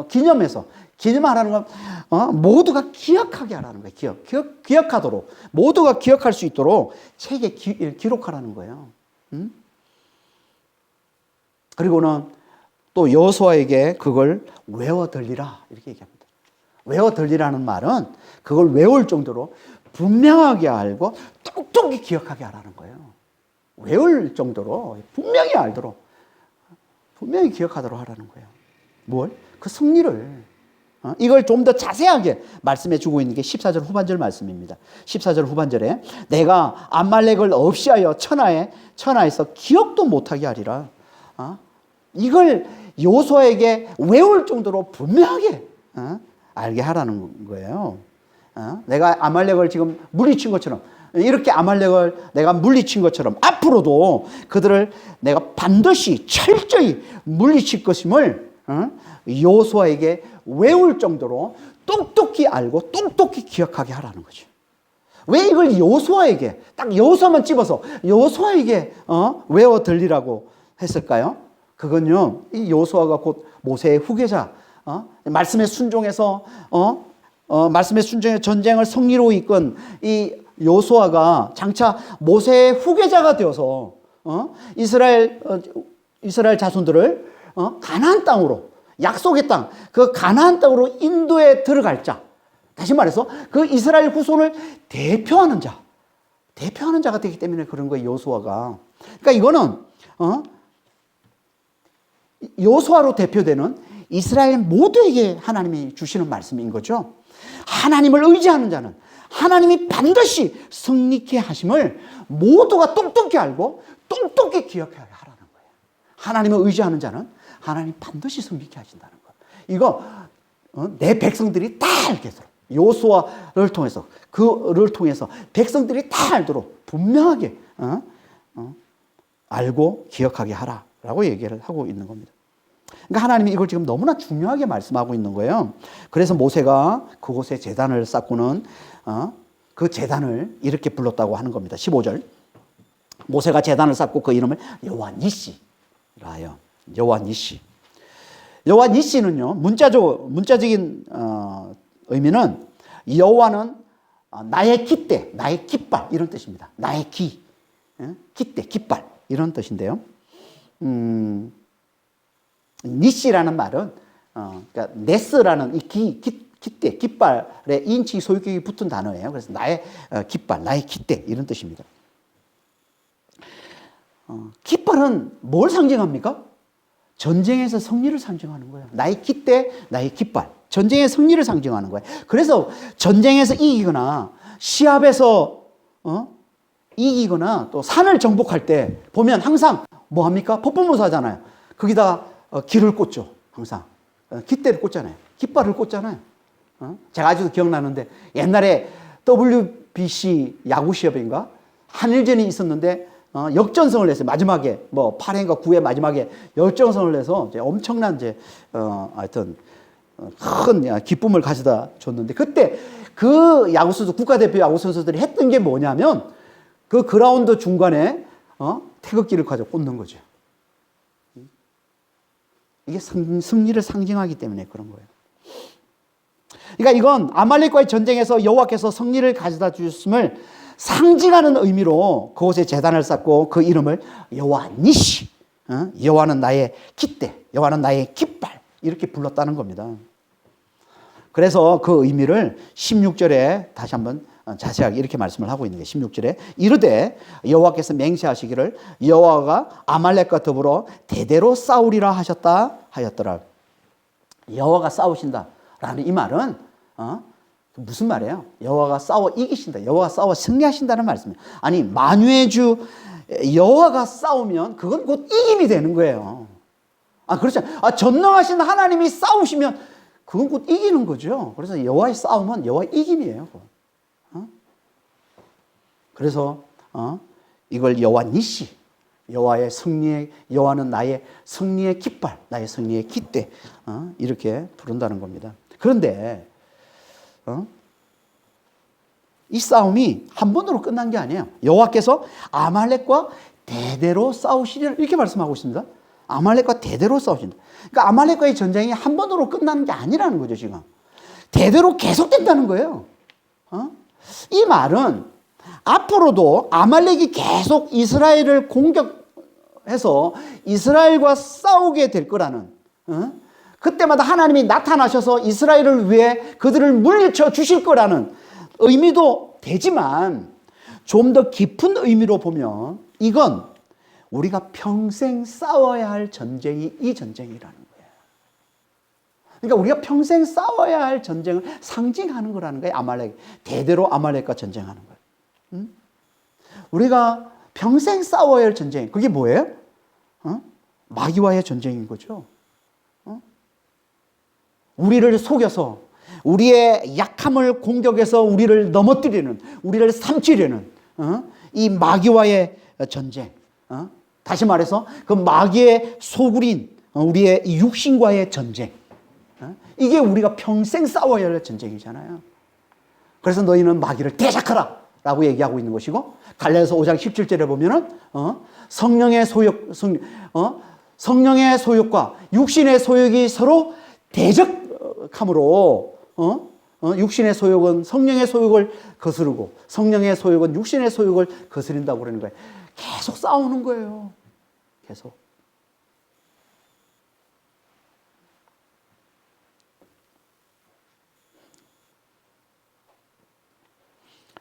기념해서 기념하라는 건 모두가 기억하게 하라는 거예요. 기억하도록 모두가 기억할 수 있도록 책에 기록하라는 거예요. 그리고는 또 여호수아에게 그걸 외워 들리라 이렇게 얘기합니다. 외워 들리라는 말은 그걸 외울 정도로 분명하게 알고 똑똑히 기억하게 하라는 거예요. 외울 정도로 분명히 알도록 분명히 기억하도록 하라는 거예요. 뭘? 그 승리를. 이걸 좀 더 자세하게 말씀해 주고 있는 게 14절 후반절 말씀입니다. 14절 후반절에 내가 아말렉을 없이하여 천하에서 기억도 못하게 하리라. 이걸 여호수아에게 외울 정도로 분명하게 알게 하라는 거예요. 내가 아말렉을 지금 물리친 것처럼 이렇게 아말렉을 내가 물리친 것처럼 앞으로도 그들을 내가 반드시 철저히 물리칠 것임을 여호수아에게 외울 정도로 똑똑히 알고 똑똑히 기억하게 하라는 거죠. 왜 이걸 여호수아에게 딱 여호수아만 집어서 여호수아에게 외워 들리라고 했을까요? 그건요, 이 여호수아가 곧 모세의 후계자, 말씀에 순종해서 말씀에 순종해 전쟁을 승리로 이끈 이 여호수아가 장차 모세의 후계자가 되어서 이스라엘 자손들을 가나안 땅으로 약속의 땅, 그 가나안 땅으로 인도에 들어갈 자. 다시 말해서 그 이스라엘 후손을 대표하는 자가 되기 때문에 그런 거예요, 여호수아가. 그러니까 이거는 여호수아로 대표되는 이스라엘 모두에게 하나님이 주시는 말씀인 거죠. 하나님을 의지하는 자는 하나님이 반드시 승리케 하심을 모두가 똑똑히 알고 똑똑히 기억하게 하라는 거예요. 하나님을 의지하는 자는 하나님 반드시 승리케 하신다는 거예요. 이거 내 백성들이 다 알겠도록, 여호수아를 통해서, 그를 통해서 백성들이 다 알도록 분명하게 알고 기억하게 하라라고 얘기를 하고 있는 겁니다. 그러니까 하나님이 이걸 지금 너무나 중요하게 말씀하고 있는 거예요. 그래서 모세가 그곳에 제단을 쌓고는 그 제단을 이렇게 불렀다고 하는 겁니다. 15절. 모세가 제단을 쌓고 그 이름을 여호와 니시라 하여. 여호와 니시. 여호와 니시는요, 문자적인 의미는 여호와는 나의 깃대, 나의 깃발 이런 뜻입니다. 나의 깃대, 깃발 이런 뜻인데요. 니시라는 말은 그러니까 네스라는 이 깃대, 깃발에 인치 소유격이 붙은 단어예요. 그래서 나의 깃발, 나의 깃대 이런 뜻입니다. 깃발은 뭘 상징합니까? 전쟁에서 승리를 상징하는 거예요. 나의 깃대, 나의 깃발. 전쟁의 승리를 상징하는 거예요. 그래서 전쟁에서 이기거나 시합에서 이기거나 또 산을 정복할 때 보면 항상 뭐 합니까? 폭풍무사잖아요. 거기다 길을 꽂죠. 항상 깃대를 꽂잖아요. 깃발을 꽂잖아요. 제가 아직도 기억나는데 옛날에 WBC 야구 시합인가 한일전이 있었는데 역전승을 했어요. 마지막에 뭐 8회인가 9회 마지막에 역전승을 해서 이제 엄청난 하여튼 큰 기쁨을 가져다 줬는데 그때 그 야구선수 국가대표 야구 선수들이 했던 게 뭐냐면 그 그라운드 중간에 태극기를 가져 꽂는 거죠. 이게 승리를 상징하기 때문에 그런 거예요. 그러니까 이건 아말렉과의 전쟁에서 여호와께서 승리를 가져다 주셨음을 상징하는 의미로 그곳에 제단을 쌓고 그 이름을 여호와 니시, 여호와는 나의 깃대, 여호와는 나의 깃발 이렇게 불렀다는 겁니다. 그래서 그 의미를 16절에 다시 한번 자세하게 이렇게 말씀을 하고 있는 게 16절에 이르되 여호와께서 맹세하시기를 여호와가 아말렉과 더불어 대대로 싸우리라 하셨다 하였더라. 여호와가 싸우신다라는 이 말은 무슨 말이에요? 여호와가 싸워 이기신다. 여호와가 싸워 승리하신다는 말씀이에요. 아니 만유의 주 여호와가 싸우면 그건 곧 이김이 되는 거예요. 그렇죠. 전능하신 하나님이 싸우시면 그건 곧 이기는 거죠. 그래서 여호와의 싸움은 여호와의 이김이에요. 그래서 이걸 여호와 니시, 여호와의 승리의 여호와는 나의 승리의 깃발, 나의 승리의 깃대 이렇게 부른다는 겁니다. 그런데 이 싸움이 한 번으로 끝난 게 아니에요. 여호와께서 아말렉과 대대로 싸우시리라 이렇게 말씀하고 있습니다. 아말렉과 대대로 싸우신다. 그러니까 아말렉과의 전쟁이 한 번으로 끝나는 게 아니라는 거죠. 지금 대대로 계속된다는 거예요. 이 말은 앞으로도 아말렉이 계속 이스라엘을 공격해서 이스라엘과 싸우게 될 거라는 그때마다 하나님이 나타나셔서 이스라엘을 위해 그들을 물리쳐 주실 거라는 의미도 되지만 좀 더 깊은 의미로 보면 이건 우리가 평생 싸워야 할 전쟁이 이 전쟁이라는 거예요. 그러니까 우리가 평생 싸워야 할 전쟁을 상징하는 거라는 거예요. 아말렉, 대대로 아말렉과 전쟁하는 거예요. 우리가 평생 싸워야 할 전쟁, 그게 뭐예요? 마귀와의 전쟁인 거죠. 우리를 속여서 우리의 약함을 공격해서 우리를 넘어뜨리는, 우리를 삼키려는 이 마귀와의 전쟁. 다시 말해서 그 마귀의 소굴인 우리의 육신과의 전쟁. 이게 우리가 평생 싸워야 할 전쟁이잖아요. 그래서 너희는 마귀를 대적하라 라고 얘기하고 있는 것이고 갈라디아서 5장 17절에 보면은 성령의 소욕과 육신의 소욕이 서로 대적함으로 육신의 소욕은 성령의 소욕을 거스르고 성령의 소욕은 육신의 소욕을 거스린다고 그러는 거예요. 계속 싸우는 거예요. 계속.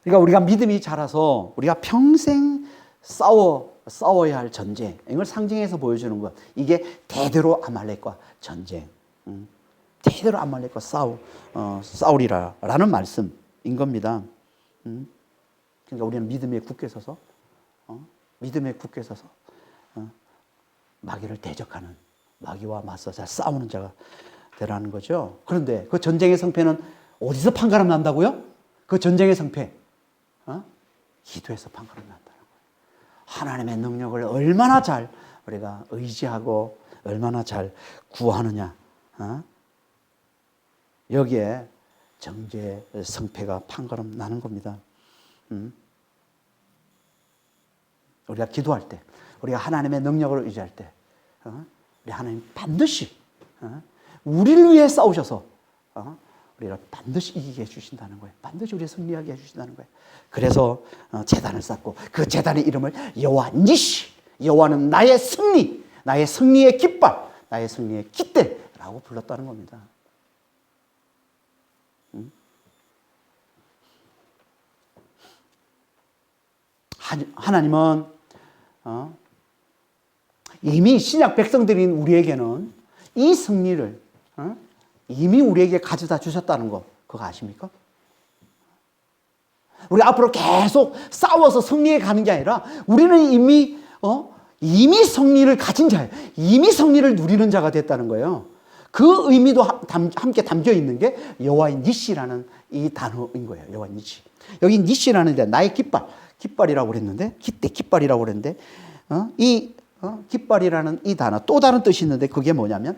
그러니까 우리가 믿음이 자라서 우리가 평생 싸워야 할 전쟁, 이걸 상징해서 보여주는 것. 이게 대대로 아말렉과 전쟁. 제대로 아말렉과 싸우리라라는 말씀인 겁니다. 그러니까 우리는 믿음에 굳게 서서 마귀를 대적하는, 마귀와 맞서 잘 싸우는 자가 되라는 거죠. 그런데 그 전쟁의 성패는 어디서 판가름 난다고요? 그 전쟁의 성패, 기도에서 판가름 난다는 거예요. 하나님의 능력을 얼마나 잘 우리가 의지하고 얼마나 잘 구하느냐, 여기에 정죄의 성패가 판가름 나는 겁니다. 우리가 기도할 때, 우리가 하나님의 능력을 의지할 때, 우리 하나님 반드시 우리를 위해 싸우셔서 우리를 반드시 이기게 해주신다는 거예요. 반드시 우리를 승리하게 해주신다는 거예요. 그래서 제단을 쌓고 그 제단의 이름을 여호와 니시, 여호와는 나의 승리, 나의 승리의 깃발, 나의 승리의 깃대라고 불렀다는 겁니다. 하나님은 이미 신약 백성들인 우리에게는 이 승리를 이미 우리에게 가져다 주셨다는 거, 그거 아십니까? 우리 앞으로 계속 싸워서 승리해 가는 게 아니라 우리는 이미 승리를 가진 자예요. 이미 승리를 누리는 자가 됐다는 거예요. 그 의미도 함께 담겨 있는 게 여호와의 니시라는 이 단어인 거예요. 여호와의 니시. 여기 니시라는 데 나의 깃발이라고 그랬는데, 깃발이라고 그랬는데, 깃발이라는 이 단어 또 다른 뜻이 있는데 그게 뭐냐면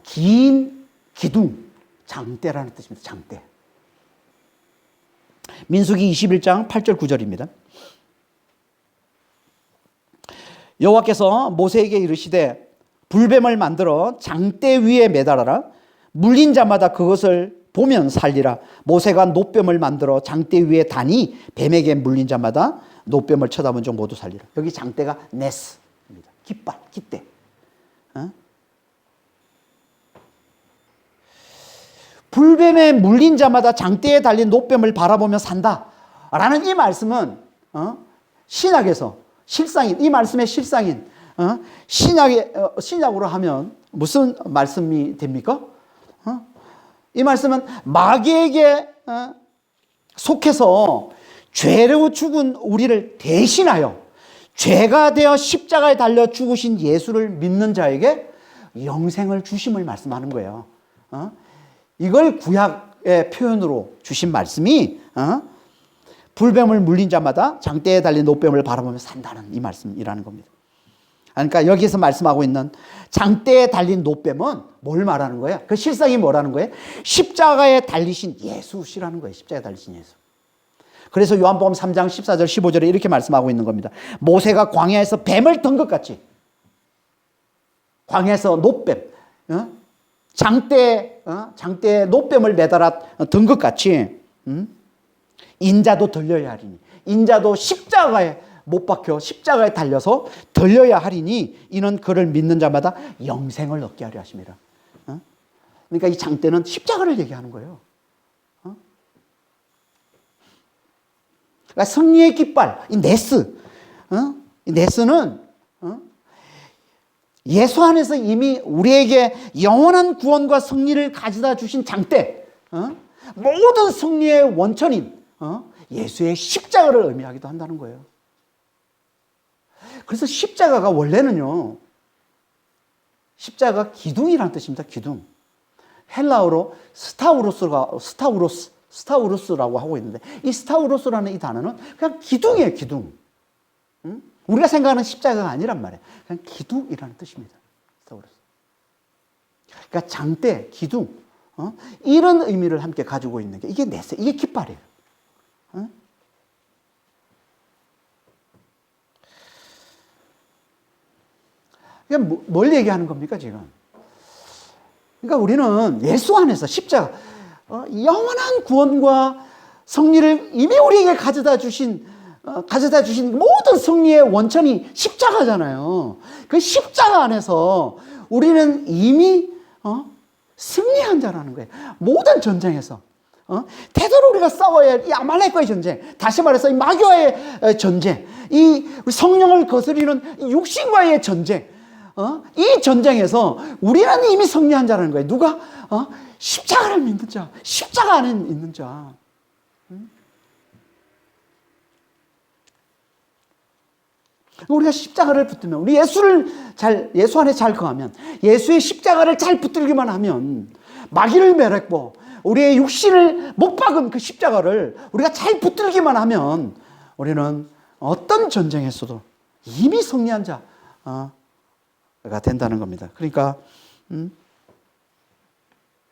긴 기둥, 장대라는 뜻입니다. 장대. 민수기 21장 8절 9절입니다. 여호와께서 모세에게 이르시되 불뱀을 만들어 장대 위에 매달아라. 물린 자마다 그것을 보면 살리라. 모세가 노뱀을 만들어 장대 위에 다니 뱀에게 물린 자마다 노뱀을 쳐다본 적 모두 살리라. 여기 장대가 네스입니다. 깃발, 깃대. 불뱀에 물린 자마다 장대에 달린 노뱀을 바라보며 산다 라는 이 말씀은 신약에서 실상인, 이 말씀의 실상인 신약으로 하면 무슨 말씀이 됩니까? 이 말씀은 마귀에게 속해서 죄로 죽은 우리를 대신하여 죄가 되어 십자가에 달려 죽으신 예수를 믿는 자에게 영생을 주심을 말씀하는 거예요. 이걸 구약의 표현으로 주신 말씀이 불뱀을 물린 자마다 장대에 달린 노뱀을 바라보며 산다는 이 말씀이라는 겁니다. 그러니까 여기서 말씀하고 있는 장대에 달린 노뱀은 뭘 말하는 거예요? 그 실상이 뭐라는 거예요? 십자가에 달리신 예수시라는 거예요. 십자가에 달리신 예수. 그래서 요한복음 3장 14절 15절에 이렇게 말씀하고 있는 겁니다. 모세가 광야에서 뱀을 든 것 같이, 광야에서 노뱀, 장대에 노뱀을 매달아 든 것 같이 인자도 들려야 하리니, 인자도 십자가에 못 박혀 십자가에 달려서 들려야 하리니 이는 그를 믿는 자마다 영생을 얻게 하려 하심이라. 그러니까 이 장대는 십자가를 얘기하는 거예요. 그러니까 승리의 깃발, 이 네스, 이 네스는 예수 안에서 이미 우리에게 영원한 구원과 승리를 가져다 주신 장대, 모든 승리의 원천인 예수의 십자가를 의미하기도 한다는 거예요. 그래서 십자가가 원래는요, 십자가 기둥이라는 뜻입니다. 기둥. 헬라어로 스타우로스라고 하고 있는데, 이 스타우로스라는 이 단어는 그냥 기둥이에요, 기둥. 우리가 생각하는 십자가가 아니란 말이에요. 그냥 기둥이라는 뜻입니다. 스타우로스. 그러니까 장대, 기둥, 이런 의미를 함께 가지고 있는 게 이게 네세, 이게 깃발이에요. 그러니까 뭘 얘기하는 겁니까, 지금? 그러니까 우리는 예수 안에서 십자가, 영원한 구원과 승리를 이미 우리에게 가져다 주신 모든 승리의 원천이 십자가잖아요. 그 십자가 안에서 우리는 이미 승리한 자라는 거예요. 모든 전쟁에서. 되도록 우리가 싸워야 할 이 아말렉과의 전쟁, 다시 말해서 이 마귀와의 전쟁, 이 성령을 거스리는 육신과의 전쟁, 이 전쟁에서 우리는 이미 승리한 자라는 거예요. 누가? 십자가를 믿는 자, 십자가 안에 있는 자. 우리가 십자가를 붙들면, 우리 예수 안에 잘 거하면, 예수의 십자가를 잘 붙들기만 하면, 마귀를 멸했고, 우리의 육신을 못 박은 그 십자가를 우리가 잘 붙들기만 하면, 우리는 어떤 전쟁에서도 이미 승리한 자가 된다는 겁니다. 그러니까,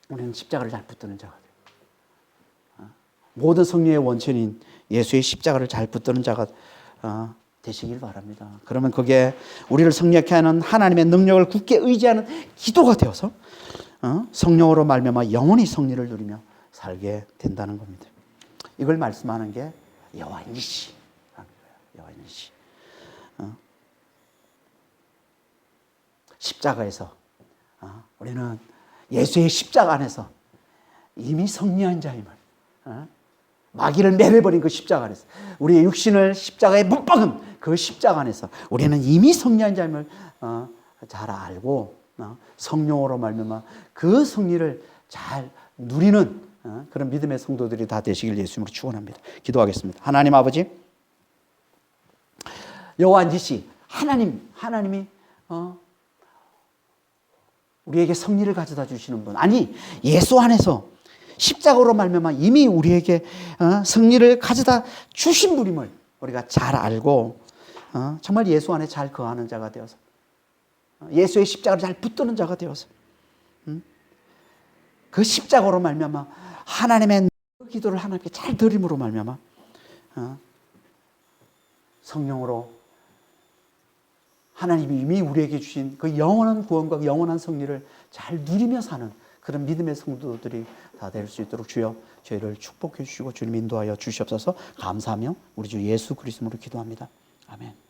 우리는 십자가를 잘 붙드는 자가 돼요. 모든 승리의 원천인 예수의 십자가를 잘 붙드는 자가 되시길 바랍니다. 그러면 그게 우리를 승리케 하는 하나님의 능력을 굳게 의지하는 기도가 되어서 성령으로 말미암아 영원히 승리를 누리며 살게 된다는 겁니다. 이걸 말씀하는 게 여호와 니시. 여호와 니시. 십자가에서 우리는 예수의 십자가 안에서 이미 승리한 자임을, 마귀를 매려버린 그 십자가 안에서, 우리의 육신을 십자가에 못 박은 그 십자가 안에서 우리는 이미 승리한 자임을 잘 알고 성령으로 말미암아 그 승리를 잘 누리는 그런 믿음의 성도들이 다 되시길 예수님으로 축원합니다. 기도하겠습니다. 하나님 아버지, 여호와 니시, 하나님이 우리에게 승리를 가져다 주시는 분, 아니 예수 안에서 십자가로 말미암아 이미 우리에게 승리를 가져다 주신 분임을 우리가 잘 알고 정말 예수 안에 잘 거하는 자가 되어서, 예수의 십자가를 잘 붙드는 자가 되어서, 그 십자가로 말미암아 하나님의 기도를 하나님께 잘 드림으로 말미암아 성령으로 하나님이 이미 우리에게 주신 그 영원한 구원과 영원한 승리를 잘 누리며 사는 그런 믿음의 성도들이 다 될 수 있도록 주여 저희를 축복해 주시고 주님 인도하여 주시옵소서. 감사하며 우리 주 예수 그리스도로 기도합니다. 아멘.